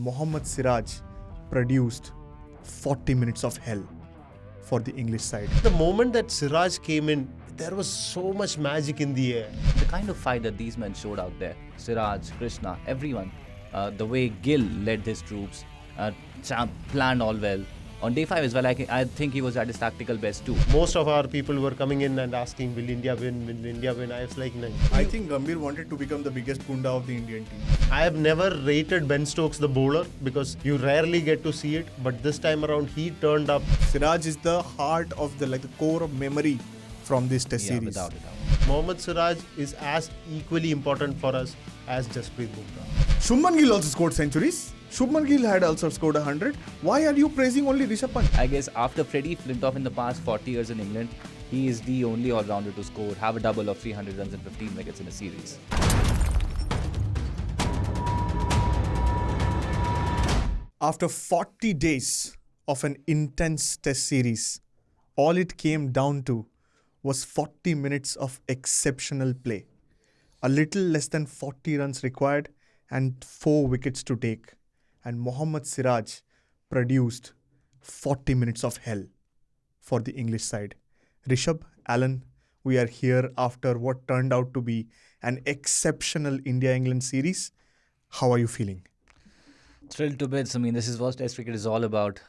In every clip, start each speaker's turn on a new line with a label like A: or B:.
A: Mohammed Siraj produced 40 minutes of hell for the English side.
B: The moment that Siraj came in, there was so much magic in the air.
C: The kind of fight that these men showed out there, Siraj, Krishna, everyone, the way Gill led his troops, planned all well. On day 5 as well, I think he was at his tactical best too.
B: Most of our people were coming in and asking, will India win? Will India win? I was like, no.
A: I think Gambhir wanted to become the biggest Gunda of the Indian team.
B: I have never rated Ben Stokes, the bowler, because you rarely get to see it. But this time around, he turned up.
A: Siraj is the heart of the core of memory from this test series.
C: Without a doubt.
B: Mohammed Siraj is as equally important for us as Jasprit Bumrah.
A: Shubman Gill also scored centuries. Shubman Gill had also scored 100. Why are you praising only Rishabh Pant?
C: I guess after Freddie Flintoff in the past 40 years in England, he is the only all-rounder to score, have a double of 300 runs and 15 wickets in a series.
A: After 40 days of an intense test series, all it came down to was 40 minutes of exceptional play. A little less than 40 runs required and 4 wickets to take. And Mohammed Siraj produced 40 minutes of hell for the English side. Rishabh, Alan, we are here after what turned out to be an exceptional India-England series. How are you feeling?
C: Thrilled to bits. I mean, this is what Test cricket is all about.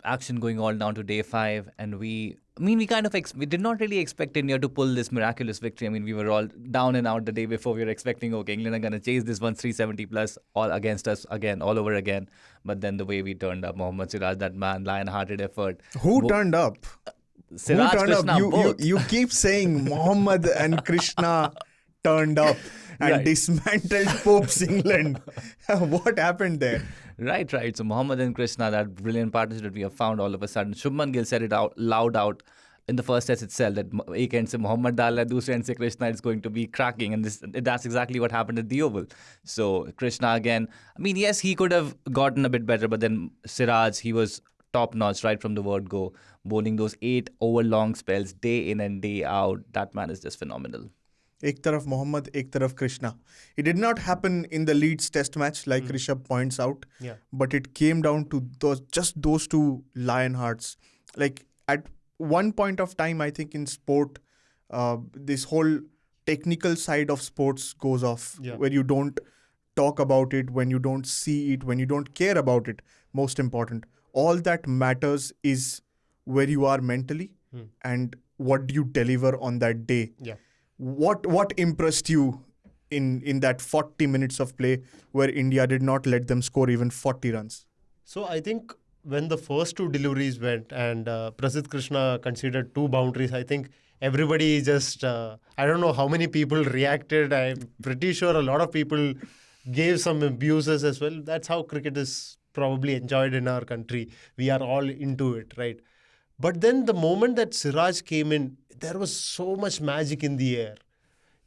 C: Action going all down to day 5, and we did not really expect India to pull this miraculous victory. I mean, we were all down and out the day before. We were expecting, okay, England are going to chase this one 370 plus all against us again, all over again. But then the way we turned up, Mohammed Siraj, that man, lion-hearted effort.
A: Who turned up?
C: Siraj,
A: Who turned
C: Krishna,
A: up?
C: both.
A: You keep saying Mohammed and Krishna turned up and
C: Right.
A: dismantled Pope's England. What happened there?
C: Right. So Mohammed and Krishna, that brilliant partnership that we have found all of a sudden. Shubman Gill said it out loud in the first test itself that ek end se Mohammed dal hai, dusre end se Krishna is going to be cracking, and that's exactly what happened at the Oval. So Krishna again, I mean, yes, he could have gotten a bit better, but then Siraj, he was top notch right from the word go, bowling those 8 over long spells day in and day out. That man is just phenomenal.
A: Ek taraf Mohammed, ek taraf Krishna. It did not happen in the Leeds test match like Rishabh points out.
B: Yeah.
A: But it came down to those two lion hearts. Like at one point of time, I think in sport, this whole technical side of sports goes off, where you don't talk about it, when you don't see it, when you don't care about it. Most important. All that matters is where you are mentally and what do you deliver on that day.
B: Yeah.
A: What impressed you in that 40 minutes of play where India did not let them score even 40 runs?
B: So I think when the first 2 deliveries went and Prasidh Krishna conceded 2 boundaries, I think everybody just, I don't know how many people reacted. I'm pretty sure a lot of people gave some abuses as well. That's how cricket is probably enjoyed in our country. We are all into it, right? But then the moment that Siraj came in, there was so much magic in the air.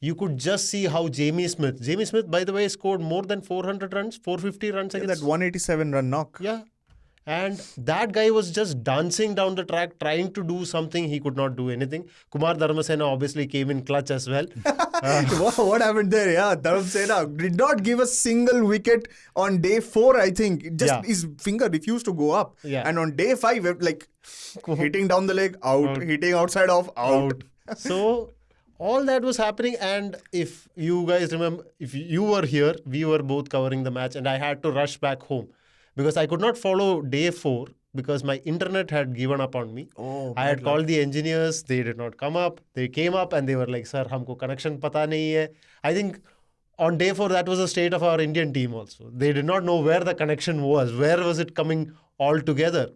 B: You could just see how Jamie Smith, by the way, scored more than 400 runs, 450 runs against.
A: That 187 run knock.
B: Yeah. And that guy was just dancing down the track, trying to do something. He could not do anything. Kumar Dharmasena obviously came in clutch as well.
A: What happened there? Yeah, Dharamsena did not give a single wicket on day 4, I think. Just his finger refused to go up.
B: Yeah.
A: And on day 5, like hitting down the leg, out. Hitting outside off, out.
B: So all that was happening. And if you guys remember, if you were here, we were both covering the match and I had to rush back home because I could not follow day 4 because my internet had given up on me. I had called the engineers. They did not come up. They came up and they were like, sir, humko connection pata nahi hai. I think on day 4, that was the state of our Indian team also. They did not know where the connection was. Where was it coming all together?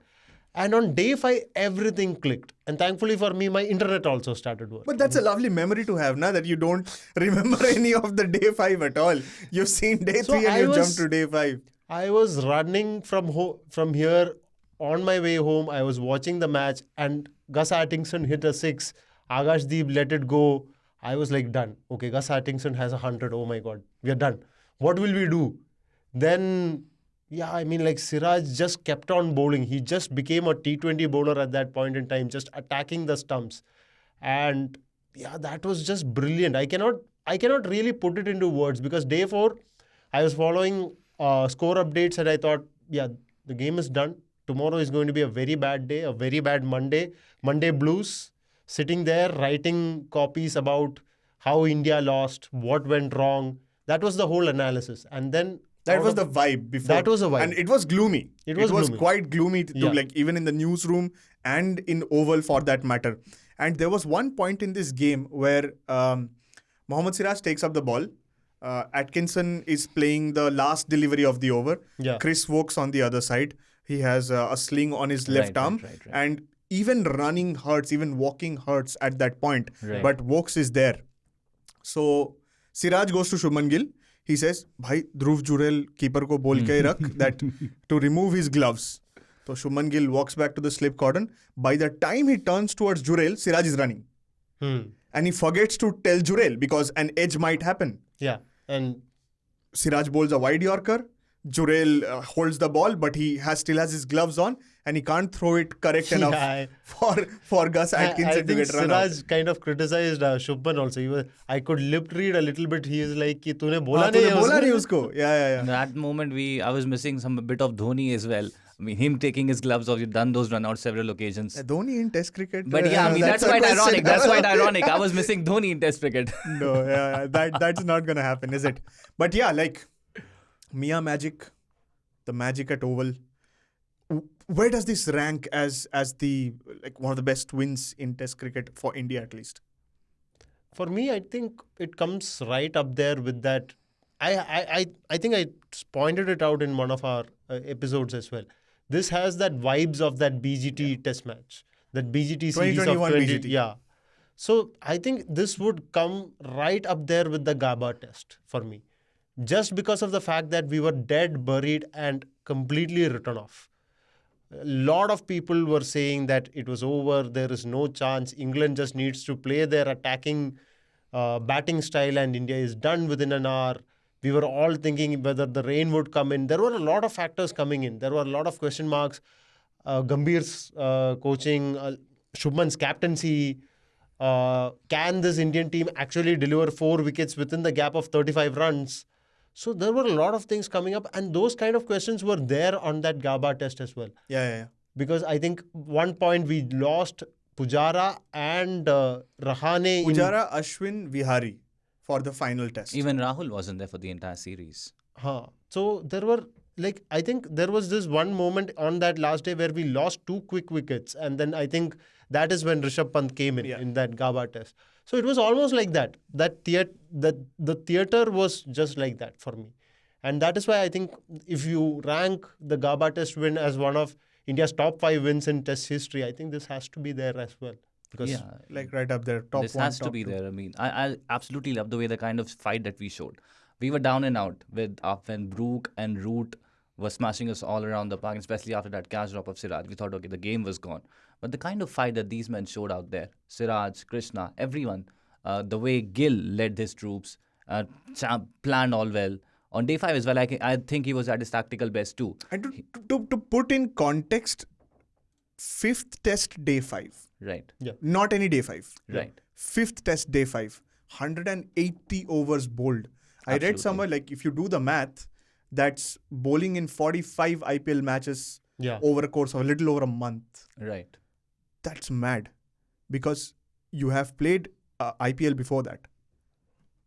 B: And on day 5, everything clicked. And thankfully for me, my internet also started working.
A: But that's a lovely memory to have, that you don't remember any of the day 5 at all. You've seen day 3 and you jumped to day 5.
B: I was running from here on my way home. I was watching the match and Gus Atkinson hit a 6. Agashdeep let it go. I was like, done. Okay, Gus Atkinson has 100. Oh my God, we are done. What will we do? Then, Siraj just kept on bowling. He just became a T20 bowler at that point in time, just attacking the stumps. And that was just brilliant. I cannot really put it into words because day 4, I was following score updates and I thought yeah, the game is done. Tomorrow is going to be a very bad day, a very bad Monday. Monday blues, sitting there writing copies about how India lost, what went wrong. That was the whole analysis. And then
A: That was the vibe before.
B: That was the vibe.
A: And it was gloomy.
B: It was gloomy.
A: quite gloomy to
B: Yeah.
A: like even in the newsroom and in Oval for that matter. And there was one point in this game where Mohammed Siraj takes up the ball. Atkinson is playing the last delivery of the over.
B: Yeah.
A: Chris Wokes on the other side. He has a sling on his left arm.
C: Right.
A: And even running hurts, even walking hurts at that point.
C: Right.
A: But Wokes is there. So Siraj goes to Shubman Gill. He says, "Bhai, Dhruv Jurel keeper ko bol ke rakh that to remove his gloves." So Shubman Gill walks back to the slip cordon. By the time he turns towards Jurel, Siraj is running. And he forgets to tell Jurel because an edge might happen.
B: Yeah. And
A: Siraj bowls a wide Yorker. Jurel holds the ball, but he still has his gloves on and he can't throw it correct enough for Gus Atkinson
B: I
A: to
B: think
A: get run out.
B: Siraj kind of criticized Shubman also. I could lip read a little bit. He is like, कि तूने बोला
A: हाँ,
B: नहीं
A: तूने
B: है
A: बोला
B: उसको."
A: नहीं उसको. Yeah.
C: In that moment, I was missing some bit of Dhoni as well. I mean, him taking his gloves off. You've done those runouts several occasions.
A: Dhoni in Test cricket.
C: But yeah, I mean, that's
A: a
C: quite
A: question.
C: ironic. That's quite ironic. I was missing Dhoni in Test cricket.
A: No, that's not gonna happen, is it? But yeah, like Mia Magic, the magic at Oval. Where does this rank as the like one of the best wins in Test cricket for India at least?
B: For me, I think it comes right up there with that. I think I pointed it out in one of our episodes as well. This has that vibes of that BGT test match, that BGT series of
A: 2021
B: 20.
A: BGT.
B: Yeah. So I think this would come right up there with the GABA test for me. Just because of the fact that we were dead, buried and completely written off. A lot of people were saying that it was over, there is no chance, England just needs to play their attacking batting style and India is done within an hour. We were all thinking whether the rain would come in. There were a lot of factors coming in. There were a lot of question marks. Gambhir's coaching, Shubman's captaincy. Can this Indian team actually deliver 4 wickets within the gap of 35 runs? So there were a lot of things coming up, and those kind of questions were there on that GABA test as well.
A: Yeah.
B: Because I think one point we lost Pujara and Rahane.
A: Pujara, Ashwin, Vihari for the final test.
C: Even Rahul wasn't there for the entire series.
B: So there were, like, I think there was this one moment on that last day where we lost 2 quick wickets, and then I think that is when Rishabh Pant came in that GABA test. So it was almost like that. The theatre was just like that for me. And that is why I think if you rank the GABA test win as one of India's top 5 wins in test history, I think this has to be there as well. Because
A: like right up there, top
C: this
A: 1,
C: has to
A: top
C: be
A: 2.
C: there. I mean, I absolutely love the way the kind of fight that we showed. We were down and out with when Brook and Root were smashing us all around the park, especially after that catch drop of Siraj. We thought, okay, the game was gone. But the kind of fight that these men showed out there, Siraj, Krishna, everyone, the way Gill led his troops, planned all well. On day 5 as well, I think he was at his tactical best too.
A: And to put in context, 5th test day 5.
C: Right.
B: Yeah.
A: Not any day 5.
C: Right.
A: 5th test day 5. 180 overs bowled. I read somewhere, like, if you do the math, that's bowling in 45 IPL matches over a course of a little over a month.
C: Right.
A: That's mad. Because you have played IPL before that.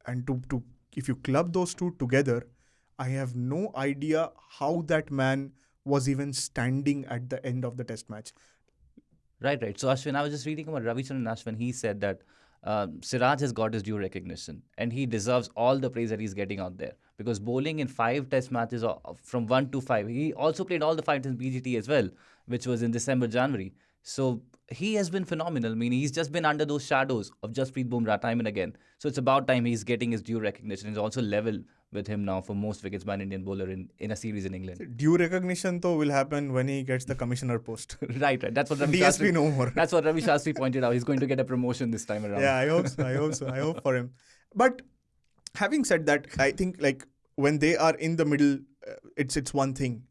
A: And to if you club those two together, I have no idea how that man was even standing at the end of the test match.
C: Right. So Ashwin, I was just reading about Ravichandran Ashwin. He said that Siraj has got his due recognition and he deserves all the praise that he's getting out there. Because bowling in 5 test matches from 1 to 5, he also played all the fights in BGT as well, which was in December, January. So he has been phenomenal. I mean, he's just been under those shadows of Jasprit Bumrah time and again. So it's about time he's getting his due recognition. He's also level with him now for most wickets by an Indian bowler in a series in England.
A: Due recognition though will happen when he gets the commissioner post.
C: Right. That's what Ravi
A: DSP
C: Shastri,
A: no more.
C: That's what Ravi Shastri pointed out. He's going to get a promotion this time around.
A: Yeah, I hope so. I hope for him. But having said that, I think like when they are in the middle, it's one thing.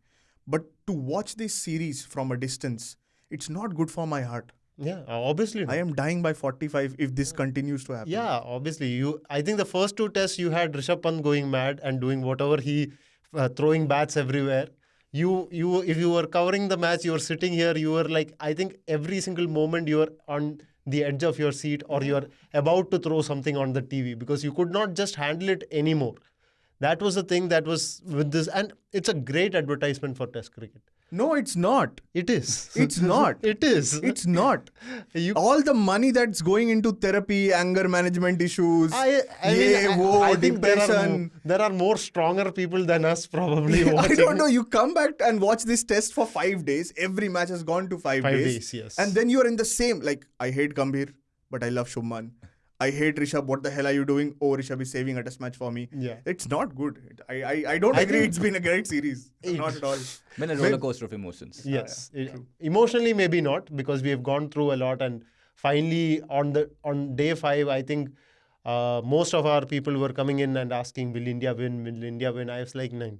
A: But to watch this series from a distance, it's not good for my heart.
B: Yeah, obviously.
A: I am dying by 45 if this continues to happen.
B: Yeah, obviously. I think the first 2 tests you had Rishabh Pant going mad and doing whatever he throwing bats everywhere. if you were covering the match, you were sitting here, you were like, I think every single moment you were on the edge of your seat, or you are about to throw something on the TV, because you could not just handle it anymore. That was the thing that was with this, and it's a great advertisement for Test cricket.
A: No, it's not.
B: It is.
A: It's not.
B: It is.
A: It's not. All the money that's going into therapy, anger management issues,
B: I think
A: depression.
B: there are more stronger people than us probably watching.
A: I don't know. You come back and watch this test for 5 days. Every match has gone to 5 days.
B: 5 days, yes.
A: And then you're in the same, like, I hate Gambhir, but I love Shubman. I hate Rishabh. What the hell are you doing? Oh, Rishabh is saving a test match for me.
B: Yeah.
A: It's not good. I don't agree. It's been a great series. Not at all.
C: Been a roller coaster of emotions.
B: Yes. Emotionally, maybe not, because we have gone through a lot, and finally on day 5, I think most of our people were coming in and asking, will India win? Will India win? I was like, no.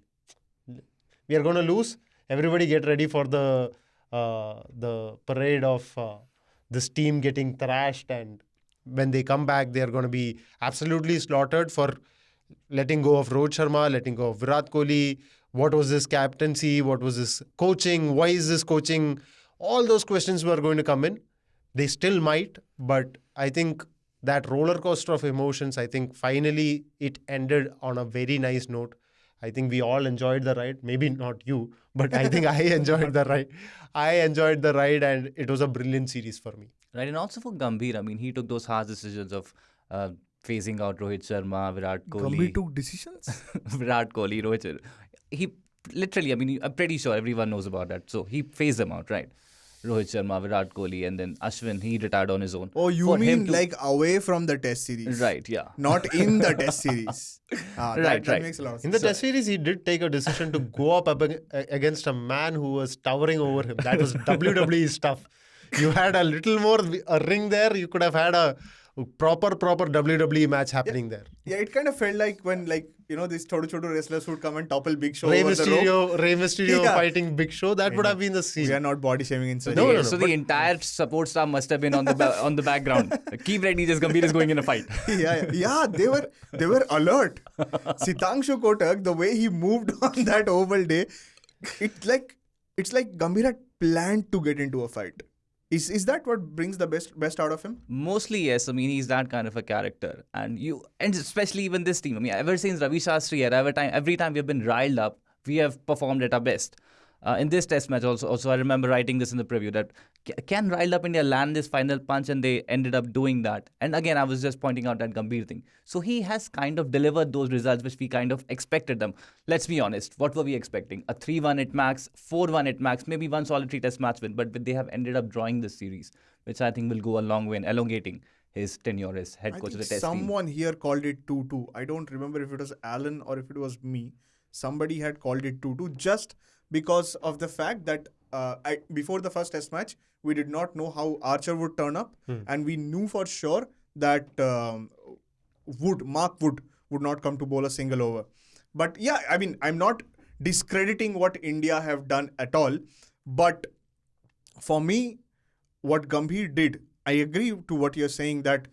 B: We are going to lose. Everybody get ready for the parade of this team getting thrashed, and when they come back, they are going to be absolutely slaughtered for letting go of Rohit Sharma, letting go of Virat Kohli. What was this captaincy? What was this coaching? Why is this coaching? All those questions were going to come in. They still might, but I think that roller coaster of emotions, I think finally it ended on a very nice note. I think we all enjoyed the ride. Maybe not you, but I think I enjoyed the ride. I enjoyed the ride, and it was a brilliant series for me.
C: Right, and also for Gambhir, I mean, he took those hard decisions of phasing out Rohit Sharma, Virat Kohli.
A: Gambhir took decisions?
C: Virat Kohli, Rohit Sharma. He literally, I mean, I'm pretty sure everyone knows about that. So he phased them out, right? Rohit Sharma, Virat Kohli, and then Ashwin, he retired on his own.
A: Oh, you
C: For him
A: mean
C: to-
A: like away from the test series?
C: Right, yeah.
A: Not in the test series. That
C: Right.
A: makes a lot of
B: In
A: sense.
B: the test series, he did take a decision to go up against a man who was towering over him. That was WWE stuff. You had a little more a ring there. You could have had a proper WWE match happening there.
A: Yeah, it kind of felt like when, like, you know, these Chodu wrestlers would come and topple Big Show
B: Rey
A: over the rope.
B: Mysterio
A: Yeah.
B: fighting Big Show. That would have been the scene.
A: We are not body shaming in such
B: No,
A: a way.
B: no,
C: So
B: but-
C: the entire support staff must have been on the background. Keep ready, just Gambhir is going in a fight.
A: Yeah, they were alert. Sitangshu Kotak, the way he moved on that oval day, it's like Gambhir had planned to get into a fight. Is that what brings the best out of him?
C: Mostly, yes. I mean, he's that kind of a character. And especially even this team. I mean, ever since Ravi Shastri era, every time we've been riled up, we have performed at our best. In this test match also, I remember writing this in the preview that can riled up India land this final punch, and they ended up doing that. And again, I was just pointing out that Gambhir thing. So he has kind of delivered those results which we kind of expected them. Let's be honest, what were we expecting? A 3-1 at max, 4-1 at max, maybe one solitary test match win, but they have ended up drawing this series, which I think will go a long way in elongating his tenure as head
A: I
C: coach of
A: think
C: the test team.
A: someone here called it 2-2. I don't remember if it was Alan or if it was me. Somebody had called it 2-2 just because of the fact that before the first test match, we did not know how Archer would turn up, and we knew for sure that Mark Wood would not come to bowl a single over. But yeah, I mean, I'm not discrediting what India have done at all, but for me, what Gambhir did, I agree to what you're saying that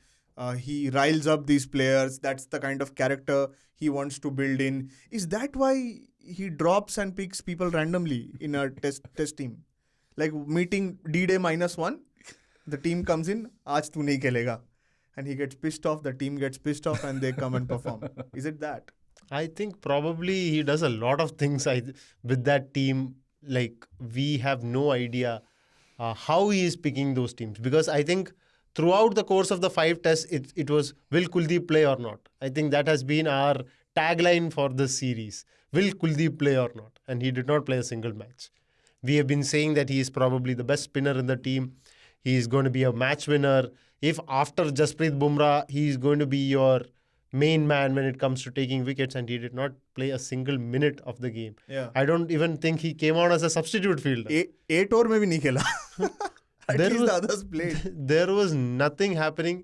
A: he riles up these players. That's the kind of character he wants to build in. Is that why he drops and picks people randomly in a test team? Like meeting D-Day -1, the team comes in, aaj tu nahi khelega. And he gets pissed off, the team gets pissed off, and they come and perform. Is it that?
B: I think probably he does a lot of things with that team. Like, we have no idea how he is picking those teams. Because I think throughout the course of the 5 tests, it was, will Kuldeep play or not? I think that has been our tagline for this series. Will Kuldeep play or not? And he did not play a single match. We have been saying that he is probably the best spinner in the team. He is going to be a match winner. If after Jasprit Bumrah, he is going to be your main man when it comes to taking wickets, and he did not play a single minute of the game.
A: Yeah.
B: I don't even think he came on as a substitute fielder.
A: 8 over mein bhi nahi khela. At
B: There
A: least
B: was-
A: the others played.
B: There was nothing happening.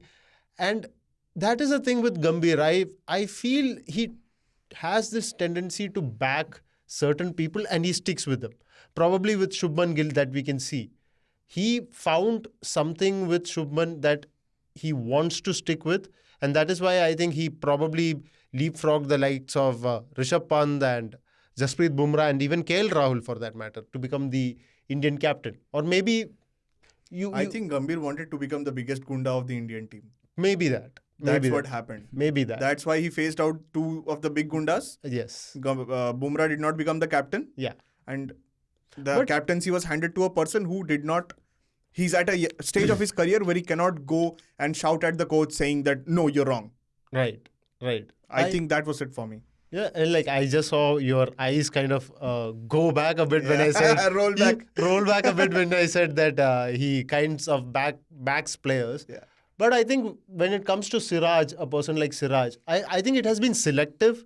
B: And that is the thing with Gambhir. I feel he has this tendency to back certain people and he sticks with them. Probably with Shubman Gill that we can see. He found something with Shubman that he wants to stick with. And that is why I think he probably leapfrogged the likes of Rishabh Pant and Jasprit Bumrah and even KL Rahul for that matter to become the Indian captain. Or maybe
A: I think Gambhir wanted to become the biggest gunda of the Indian team.
B: maybe that.
A: That's
B: Maybe
A: what
B: that.
A: happened.
B: Maybe that.
A: That's why he phased out 2 of the big gundas.
B: Yes.
A: Bumrah did not become the captain.
B: Yeah.
A: And the
B: But-
A: captaincy was handed to a person who did not. He's at a stage of his career where he cannot go and shout at the coach saying that, no, you're wrong.
B: Right. Right.
A: I think that was it for me.
B: Yeah, and like I just saw your eyes kind of go back a bit when I said
A: Roll back.
B: roll back a bit when I said that he kinds of backs players.
A: Yeah.
B: But I think when it comes to Siraj, a person like Siraj, I think it has been selective.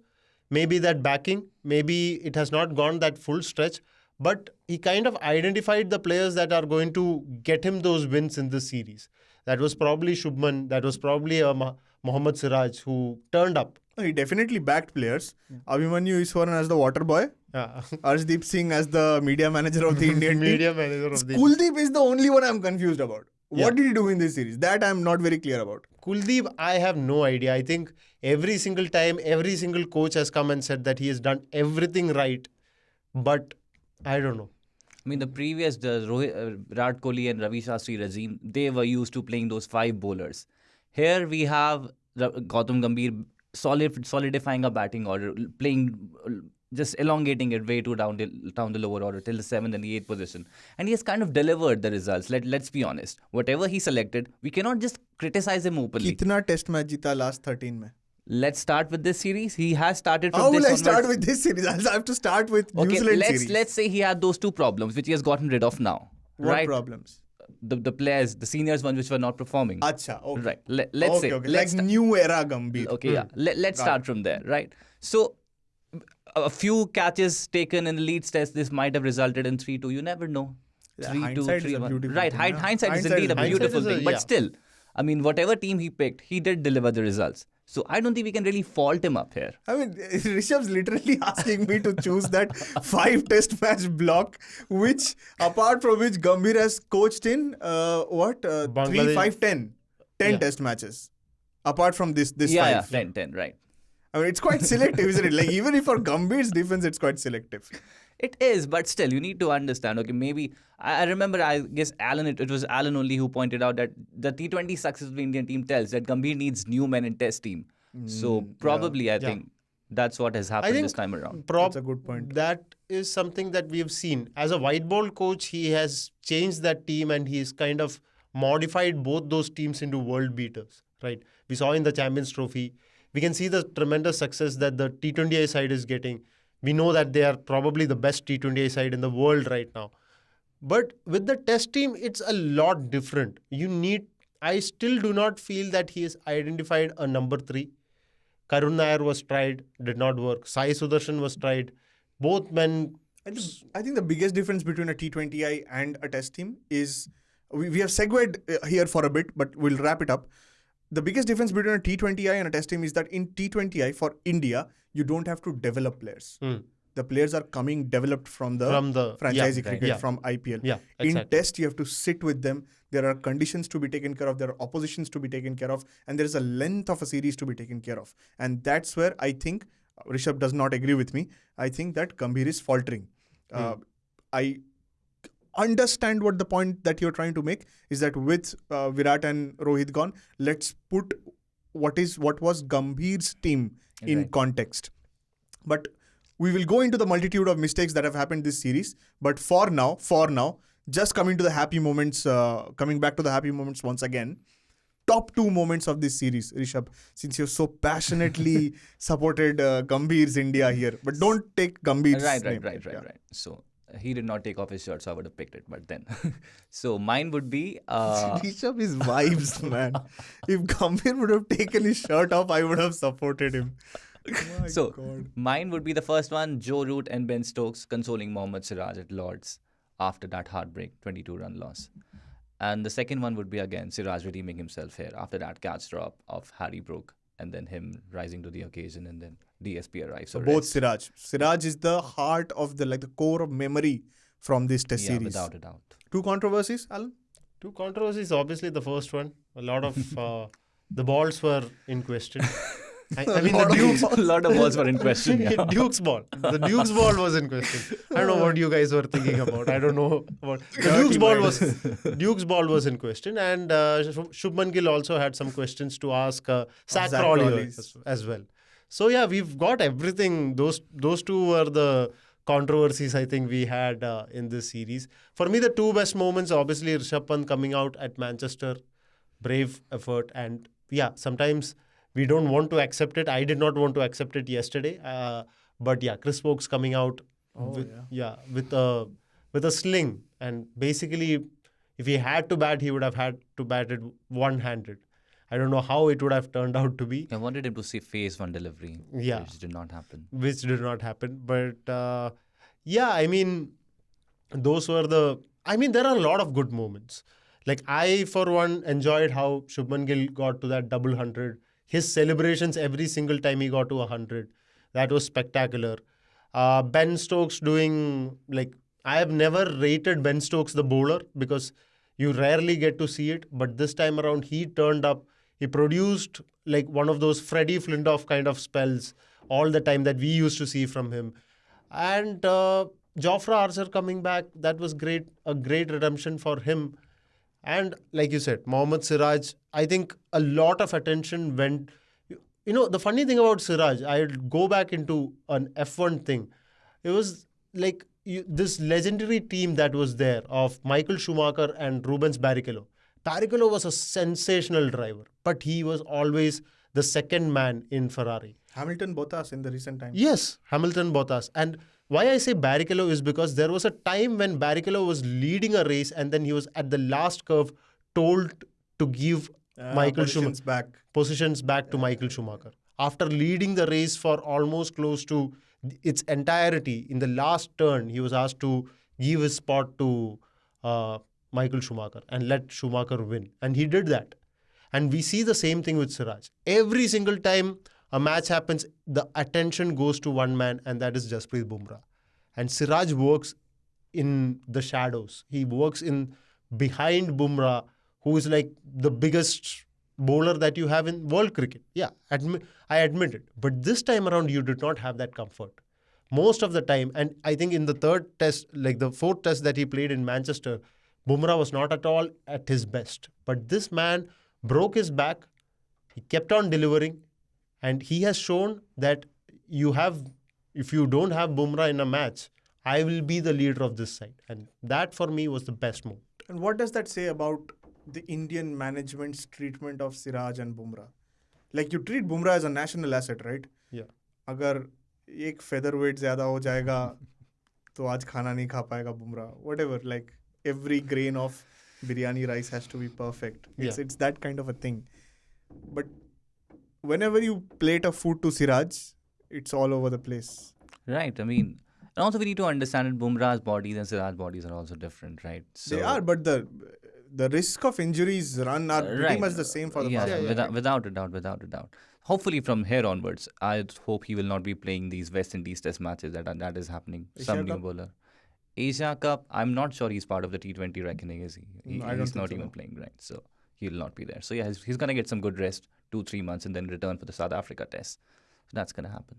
B: Maybe that backing, maybe it has not gone that full stretch. But he kind of identified the players that are going to get him those wins in this series. That was probably Shubman. That was probably Mohammed Siraj who turned up.
A: He definitely backed players. Abhimanyu Iswaran as the water boy.
B: Yeah.
A: Arshdeep Singh as the media manager of the Indian
B: Media
A: team.
B: manager of the
A: Kuldeep is the only one I'm confused about.
B: Yeah.
A: What did he do in this series? That I'm not very clear about.
B: Kuldeep, I have no idea. I think every single time, every single coach has come and said that he has done everything right. But I don't know.
C: I mean, the previous, Virat Kohli and Ravi Shastri regime, they were used to playing those 5 bowlers. Here we have Gautam Gambhir solidifying a batting order, playing, just elongating it way too down the lower order till the 7th and the 8th position. And he has kind of delivered the results. Let's be honest. Whatever he selected, we cannot just criticize him openly.
A: Kitna test match jita last 13 mein?
C: Let's start with this series. He has started from
A: How
C: this
A: will I start
C: onwards.
A: with this series? I'll have to start with New
C: Okay,
A: Zealand series.
C: let's say he had those 2 problems, which he has gotten rid of now.
A: What
C: right?
A: problems?
C: The players, the seniors ones, which were not performing.
A: Acha, okay.
C: Right. Let's say.
A: Okay.
C: Let's
A: Like new era Gambhir.
C: Okay, yeah. Let's
A: Got
C: start
A: it.
C: from there, right? So, a few catches taken in the Leeds test, this might have resulted in 3-2. You never know.
A: Yeah,
C: 3-2,
A: hindsight is a
C: 3-1.
A: beautiful
C: Right,
A: thing, yeah.
C: hindsight is
A: Hindsight
C: indeed
A: is-
C: a beautiful
B: hindsight is
C: thing.
B: a-
C: But
B: yeah.
C: still, I mean, whatever team he picked, he did deliver the results. So, I don't think we can really fault him up here.
A: I mean, Rishabh's literally asking me to choose that 5 test match block, which, apart from which Gambhir has coached in, 3,
B: Bangladesh.
A: 5, 10. 10
B: Yeah.
A: test matches. Apart from this
C: Yeah,
A: 5.
C: 10, right.
A: I mean, it's quite selective, isn't it? Like, even if for Gambhir's defense, it's quite selective.
C: It is, but still, you need to understand. Okay, maybe I remember. I guess Alan. It was Alan only who pointed out that the T20 success of the Indian team tells that Gambhir needs new men in Test team. So probably, I think that's what has happened this time around.
A: That's a good point.
B: That is something that we have seen. As a white ball coach, he has changed that team and he's kind of modified both those teams into world beaters. Right? We saw in the Champions Trophy. We can see the tremendous success that the T20I side is getting. We know that they are probably the best T20I side in the world right now. But with the test team, it's a lot different. I still do not feel that he has identified a number 3. Karun Nair was tried, did not work. Sai Sudarshan was tried. Both men.
A: I think the biggest difference between a T20I and a test team is we have segued here for a bit, but we'll wrap it up. The biggest difference between a T20I and a test team is that in T20I for India, you don't have to develop players. The players are coming developed from the franchisee cricket, from IPL.
B: Yeah,
A: In
B: exactly.
A: test, you have to sit with them. There are conditions to be taken care of. There are oppositions to be taken care of. And there is a length of a series to be taken care of. And that's where I think Rishabh does not agree with me. I think that Gambhir is faltering. I understand what the point that you're trying to make is that with Virat and Rohit gone, let's put what was Gambhir's team in context. But we will go into the multitude of mistakes that have happened this series. But for now, just coming to the happy moments, coming back to the happy moments once again. Top 2 moments of this series, Rishabh, since you've so passionately supported Gambhir's India here. But don't take Gambhir's name.
C: Right. So he did not take off his shirt, so I would have picked it. But then, so mine would be.
A: Rishabh is vibes, man. If Gambhir would have taken his shirt off, I would have supported him. My
C: So
A: God.
C: mine would be the first one, Joe Root and Ben Stokes consoling Mohammed Siraj at Lord's after that heartbreak 22-run loss. And the second one would be again Siraj redeeming himself here after that catch drop of Harry Brook and then him rising to the occasion and then DSP arrives.
A: So both Siraj. Siraj is the heart of the core of memory from this test series.
C: Without a doubt.
A: 2 controversies, Alan?
B: 2 controversies, obviously the first one. A lot of the balls were in question. I mean, the Duke's
C: A lot of balls were in question. Yeah.
B: Duke's ball. The Duke's ball was in question. I don't know what you guys were thinking about. I don't know about the Duke's ball was in question, and Shubman Gill also had some questions to ask Zach
A: Zach
B: Crawley
A: Crawley's.
B: as well. So yeah, we've got everything. Those two were the controversies I think we had in this series. For me, the two best moments, obviously, Rishabh Pant coming out at Manchester, brave effort, and yeah, sometimes we don't want to accept it. I did not want to accept it yesterday, but yeah, Chris Stokes coming out, with a sling, and basically, if he had to bat, he would have had to bat it one-handed. I don't know how it would have turned out to be.
C: I wanted him to see phase one delivery,
B: Yeah.
C: which did not happen.
B: Which did not happen. But yeah, I mean, those were there are a lot of good moments. Like I, for one, enjoyed how Shubman Gill got to that double 100. His celebrations every single time he got to 100. That was spectacular. Ben Stokes doing, like, I have never rated Ben Stokes the bowler because you rarely get to see it. But this time around, he turned up. He produced like one of those Freddie Flintoff kind of spells all the time that we used to see from him. And Jofra Archer coming back, that was great. A great redemption for him. And like you said, Mohammed Siraj, I think a lot of attention went. The funny thing about Siraj, I'd go back into an F1 thing. It was like this legendary team that was there of Michael Schumacher and Rubens Barrichello. Barrichello was a sensational driver, but he was always the second man in Ferrari.
A: Hamilton Bottas in the recent times.
B: Yes, Hamilton Bottas. And why I say Barrichello is because there was a time when Barrichello was leading a race and then he was at the last curve told to give Michael Schumacher positions back to Michael Schumacher. After leading the race for almost close to its entirety, in the last turn, he was asked to give his spot to Michael Schumacher and let Schumacher win. And he did that. And we see the same thing with Siraj. Every single time a match happens, the attention goes to one man, and that is Jasprit Bumrah. And Siraj works in the shadows. He works in behind Bumrah, who is like the biggest bowler that you have in world cricket. Yeah, I admit it. But this time around, you did not have that comfort. Most of the time, and I think in the third test, like the fourth test that he played in Manchester, Bumrah was not at all at his best. But this man broke his back. He kept on delivering. And he has shown that if you don't have Bumrah in a match, I will be the leader of this side. And that for me was the best move.
A: And what does that say about the Indian management's treatment of Siraj and Bumrah? Like you treat Bumrah as a national asset, right?
B: Yeah.
A: अगर एक featherweight ज़्यादा हो जाएगा तो आज खाना नहीं खा पाएगा Bumrah. Whatever, like every grain of biryani rice has to be perfect. It's that kind of a thing. But whenever you plate a food to Siraj, it's all over the place.
C: Right. I mean, and also we need to understand that Bumrah's bodies and Siraj's bodies are also different, right? So,
A: They are, but the risk of injuries run are pretty much the same for the fast.
C: Without a doubt. Hopefully from here onwards, I hope he will not be playing these West Indies test matches that is happening. Some new bowler. Asia Cup, I'm not sure he's part of the T20 reckoning, is he? He's not even playing, right? So he will not be there. So yeah, he's going to get some good rest, 2-3 months, and then return for the South Africa test. So that's going to happen.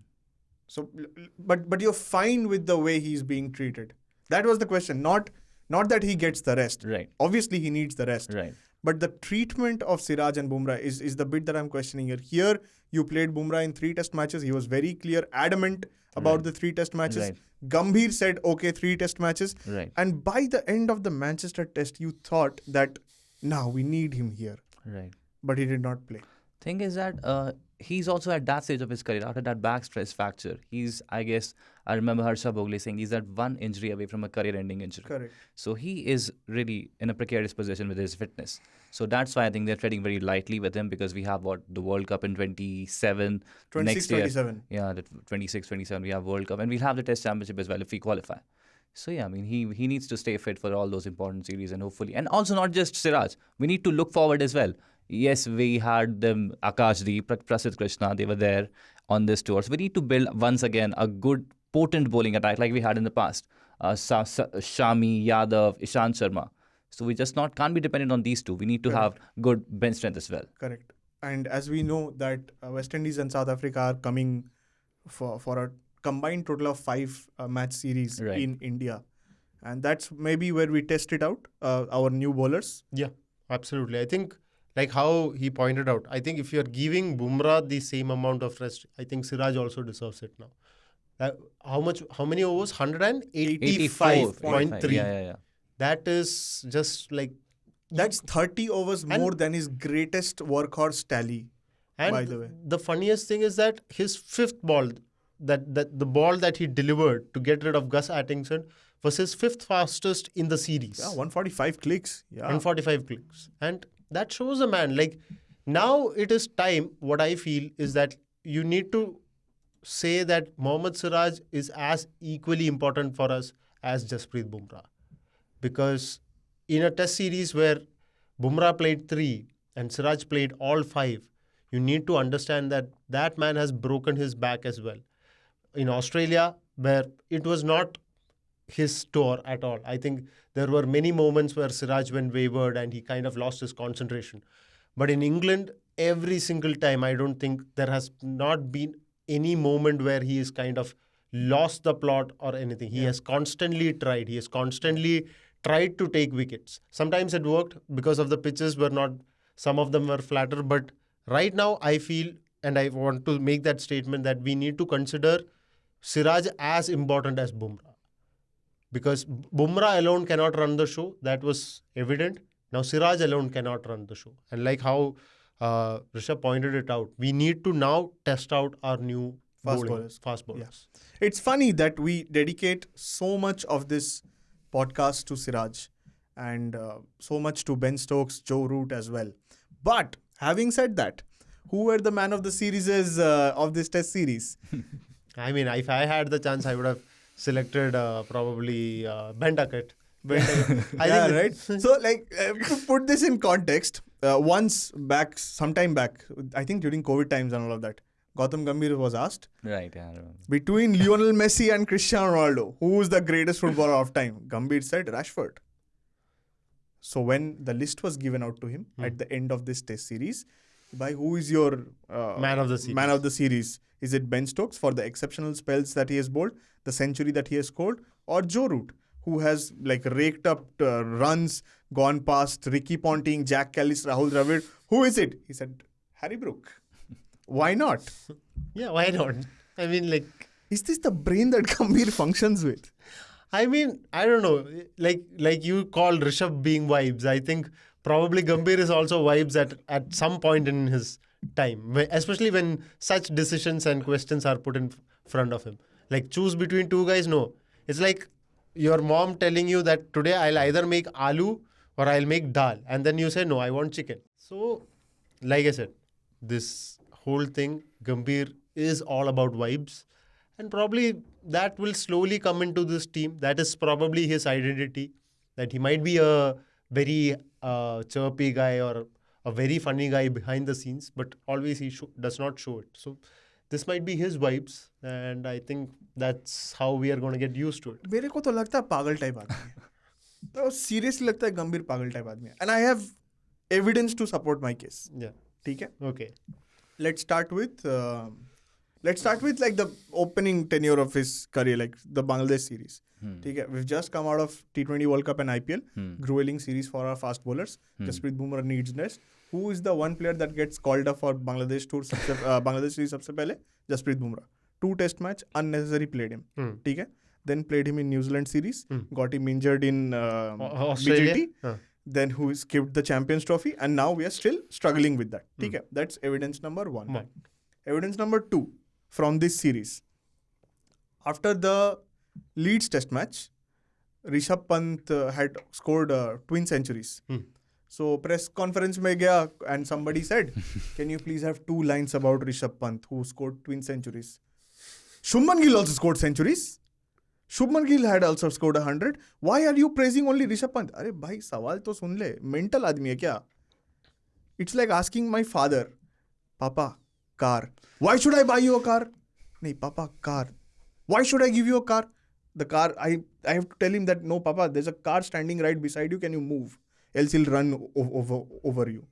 A: So, but you're fine with the way he's being treated. That was the question. Not that he gets the rest.
C: Right.
A: Obviously, he needs the rest.
C: Right.
A: But the treatment of Siraj and Bumrah is the bit that I'm questioning here. Here, you played Bumrah in 3 test matches. He was very clear, adamant about the 3 test matches.
C: Right.
A: Gambhir said, okay, 3 test matches.
C: Right.
A: And by the end of the Manchester test, you thought that, now we need him here.
C: Right.
A: But he did not play.
C: Thing is that he's also at that stage of his career, after that back stress fracture. I remember Rishabh saying he's at one injury away from a career-ending injury.
A: Correct.
C: So he is really in a precarious position with his fitness. So that's why I think they're treading very lightly with him, because we have the World Cup in 27 next year.
A: 27.
C: Yeah, the 26, 27 we have World Cup, and we'll have the Test Championship as well if we qualify. So yeah, I mean he needs to stay fit for all those important series, and hopefully, and also not just Siraj. We need to look forward as well. Yes, we had them, Akashdeep, Prasidh Krishna, they were there on this tour. So we need to build once again a good, potent bowling attack like we had in the past. Shami, Yadav, Ishant Sharma. So we just can't be dependent on these two. We need to have good bench strength as well.
A: Correct. And as we know that West Indies and South Africa are coming for a combined total of 5 match series
C: Right.
A: in India. And that's maybe where we test it out, our new bowlers.
B: Yeah, absolutely. I think, like how he pointed out, I think if you're giving Bumrah the same amount of rest, I think Siraj also deserves it now. How many overs? 185.3.
C: Yeah.
B: That is just like,
A: That's 30 overs
B: And-
A: more than his greatest workhorse tally,
B: and
A: by the way.
B: the funniest thing is that his fifth ball, that the ball that he delivered to get rid of Gus Atkinson, was his fifth fastest in the series.
A: Yeah, 145 clicks. Yeah.
B: 145 clicks. And that shows a man. Like, now it is time. What I feel is that you need to say that Mohammed Siraj is as equally important for us as Jasprit Bumrah. Because in a test series where Bumrah played 3 and Siraj played all 5, you need to understand that that man has broken his back as well. In Australia, where it was not his tour at all. I think there were many moments where Siraj went wayward and he kind of lost his concentration. But in England, every single time, I don't think there has not been any moment where he is kind of lost the plot or anything. He has constantly tried. He has constantly tried to take wickets. Sometimes it worked because of the pitches were not, some of them were flatter. But right now, I feel, and I want to make that statement, that we need to consider Siraj as important as Bumrah. Because Bumrah alone cannot run the show. That was evident. Now Siraj alone cannot run the show. And like how Rishabh pointed it out, we need to now test out our new
A: Fast bowlers.
B: Fast bowlers.
A: It's funny that we dedicate so much of this podcast to Siraj and so much to Ben Stokes, Joe Root as well. But having said that, who were the man of the series of this test series?
B: I mean, if I had the chance, I would have selected probably Ben Duckett.
A: Right? So, like, to put this in context, sometime back, I think during COVID times and all of that, Gautam Gambhir was asked,
C: Right, yeah. I remember.
A: between Lionel Messi and Cristiano Ronaldo, who is the greatest footballer of time? Gambhir said Rashford. So when the list was given out to him at the end of this test series, by who is your
B: Man of the series.
A: Man of the series? Is it Ben Stokes for the exceptional spells that he has bowled, the century that he has scored, or Joe Root, who has like raked up runs, gone past Ricky Ponting, Jack Callis, Rahul Dravid? Who is it? He said Harry Brook. Why not?
B: Yeah, why not? I mean, like,
A: Is this the brain that Gambhir functions with?
B: I mean, I don't know. Like you called Rishabh being vibes. I think probably Gambhir is also vibes at some point in his time, especially when such decisions and questions are put in front of him. Like, choose between two guys. No, it's like your mom telling you that today I'll either make aloo or I'll make dal, and then you say no, I want chicken. So, like I said, this whole thing, Gambhir is all about vibes. And probably that will slowly come into this team. That is probably his identity. That he might be a very chirpy guy or a very funny guy behind the scenes, but always he does not show it. So this might be his vibes, and I think that's how we are going to get used to it.
A: मेरे को तो लगता है पागल type आदमी है. तो seriously लगता है गंभीर पागल टाइप आदमी है. And I have evidence to support my case.
B: Yeah.
A: ठीक है?
B: Okay.
A: Let's start with like the opening tenure of his career, like the Bangladesh series. ठीक है? We've just come out of T20 World Cup and IPL, gruelling series for our fast bowlers. Jasprit Bumrah needs rest. Who is the one player that gets called up for Bangladesh tour? Bangladesh series सबसे पहले Jasprit Bumrah. 2 test match, unnecessary played him. ठीक है? Then played him in New Zealand series, got him injured in
B: Australia?
A: BJT. Then who skipped the Champions Trophy, and now we are still struggling with that. ठीक है? That's evidence number 1. Evidence number 2 from this series. After the Leeds test match, Rishabh Pant had scored twin centuries. So press conference mein gaya and somebody said, can you please have 2 lines about Rishabh Pant who scored twin centuries? Shubman Gill also scored centuries. Shubman Gill had also scored 100. Why are you praising only Rishabh Pant? अरे भाई सवाल तो सुन ले. Mental आदमी है क्या? It's like asking my father, Papa, car. Why should I buy you a car? नहीं, Papa, car. Why should I give you a car? The car, I have to tell him that, no, Papa, there's a car standing right beside you. Can you move? Else he'll run over you.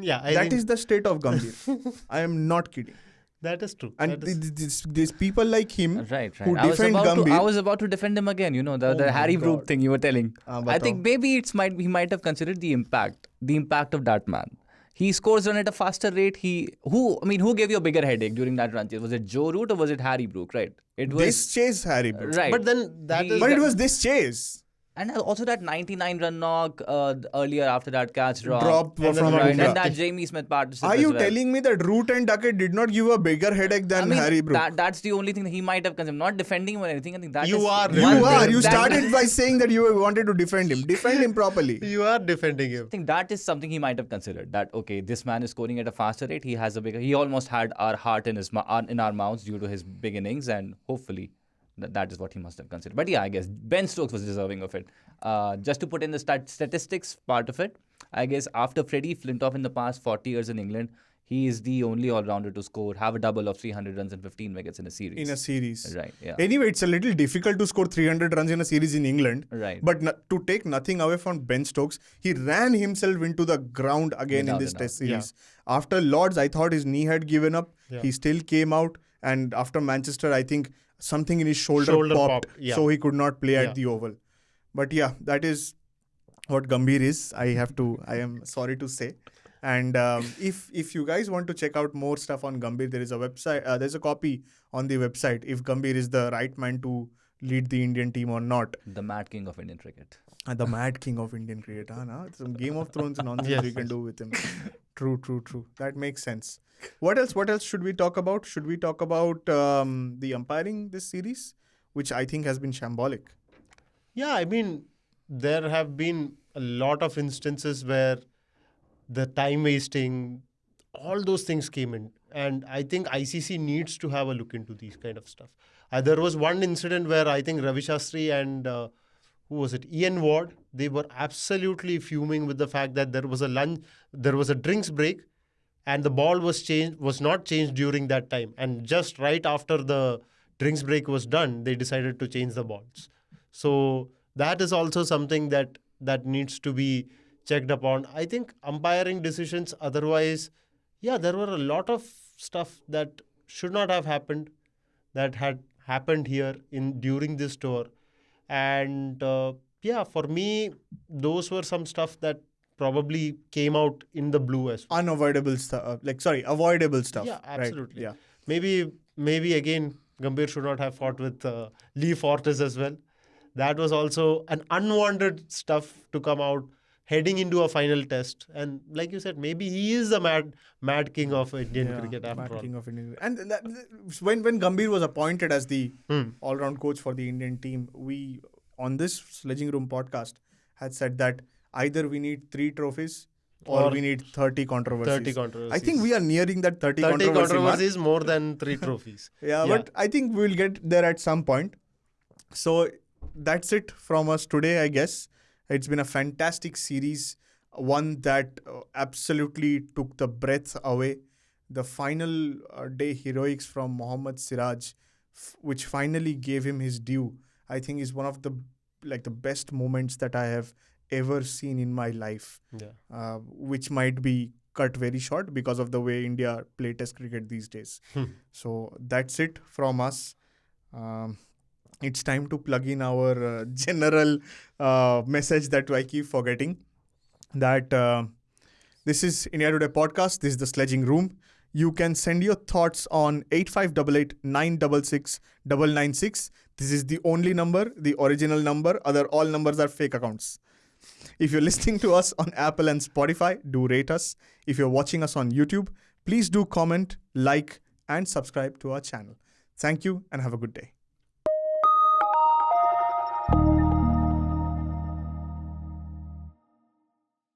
B: Yeah, I
A: That
B: think
A: is the state of Gambhir. I am not kidding.
B: that is true.
A: And
B: That is-
A: these people like him
C: Right.
A: who
C: I was
A: defend
C: about to. I
A: Gambhir.
C: was about to defend him again. You know, the
A: Oh my
C: Harry Brook
A: God.
C: thing you were telling. I
A: batao.
C: think maybe he might have considered the impact of that man. He scores run at a faster rate. Who gave you a bigger headache during that run chase? Was it Joe Root or was it Harry Brook? Right. It was
A: This chase Harry Brook.
C: right.
B: But then that
C: He-
B: is
A: But it was this chase.
C: And also that 99 run knock earlier after that catch
A: Drop
C: drop.
A: from
C: Right.
A: Bumrah.
C: And that Jamie Smith partnership.
A: Are
C: as
A: you
C: well.
A: telling me that Root and Duckett did not give a bigger headache than Harry Brook?
C: That's the only thing that he might have considered. Not defending him or anything. I think that
B: You
C: is
B: are.
C: one
A: You
C: thing
A: are. You
C: that-
A: started by saying that you wanted to defend him. Defend him properly.
B: you are defending him.
C: I think that is something he might have considered. That okay, this man is scoring at a faster rate. He has a bigger. He almost had our heart in our mouths due to his big innings, and hopefully, that is what he must have considered. But yeah, I guess Ben Stokes was deserving of it. Just to put in the statistics part of it, I guess after Freddie Flintoff in the past 40 years in England, he is the only all-rounder to have a double of 300 runs and 15 wickets in a series.
A: In a series.
C: Right. Yeah.
A: Anyway, it's a little difficult to score 300 runs in a series in England.
C: Right.
A: But to take nothing away from Ben Stokes, he ran himself into the ground again
C: Without
A: in this
C: a
A: test
B: doubt.
A: series. After Lords, I thought his knee had given up.
B: Yeah.
A: He still came out. And after Manchester, I think something in his shoulder popped.
B: pop, yeah.
A: So he could not play
B: Yeah.
A: at the Oval. But yeah, that is what Gambhir is. I am sorry to say. And if you guys want to check out more stuff on Gambhir, there is a website. There's a copy on the website. If Gambhir is the right man to lead the Indian team or not.
C: The Mad King of Indian cricket.
A: The Mad King of Indian cricket. Some Game of Thrones nonsense
B: Yes,
A: we can
B: yes.
A: do with him. True. That makes sense. What else should we talk about? Should we talk about the umpiring this series, which I think has been shambolic?
B: Yeah, I mean, there have been a lot of instances where the time wasting, all those things came in. And I think ICC needs to have a look into these kind of stuff. There was one incident where I think Ravi Shastri and who was it? Ian Ward, they were absolutely fuming with the fact that there was a drinks break and the ball was not changed during that time. And just right after the drinks break was done, they decided to change the balls. So that is also something that needs to be checked upon. I think umpiring decisions otherwise, yeah, there were a lot of stuff that should not have happened that had happened here during this tour. And yeah, for me, those were some stuff that probably came out in the blue as well.
A: Unavoidable stuff. Avoidable stuff.
B: Yeah,
A: right?
B: absolutely.
A: Yeah.
B: Maybe again, Gambhir should not have fought with Lee Fortis as well. That was also an unwanted stuff to come out heading into a final test. And like you said, maybe he is the mad king of Indian cricket after
A: Mad
B: all.
A: King of Indian. And when Gambhir was appointed as the all-round coach for the Indian team, we on this Sledging Room podcast had said that either we need 3 trophies or we need 30 controversies.
B: 30 controversies.
A: I think we are nearing that 30
B: 30
A: controversies.
B: controversies more than 3 trophies.
A: Yeah, but I think we'll get there at some point. So that's it from us today, I guess. It's been a fantastic series, one that absolutely took the breath away. The final day heroics from Mohammed Siraj, which finally gave him his due, I think is one of the best moments that I have ever seen in my life.
B: Yeah.
A: Which might be cut very short because of the way India play test cricket these days. So that's it from us. It's time to plug in our general message that I keep forgetting. That this is India Today Podcast. This is the Sledging Room. You can send your thoughts on 8588 966 996. This is the only number, the original number. All numbers are fake accounts. If you're listening to us on Apple and Spotify, do rate us. If you're watching us on YouTube, please do comment, like, and subscribe to our channel. Thank you and have a good day.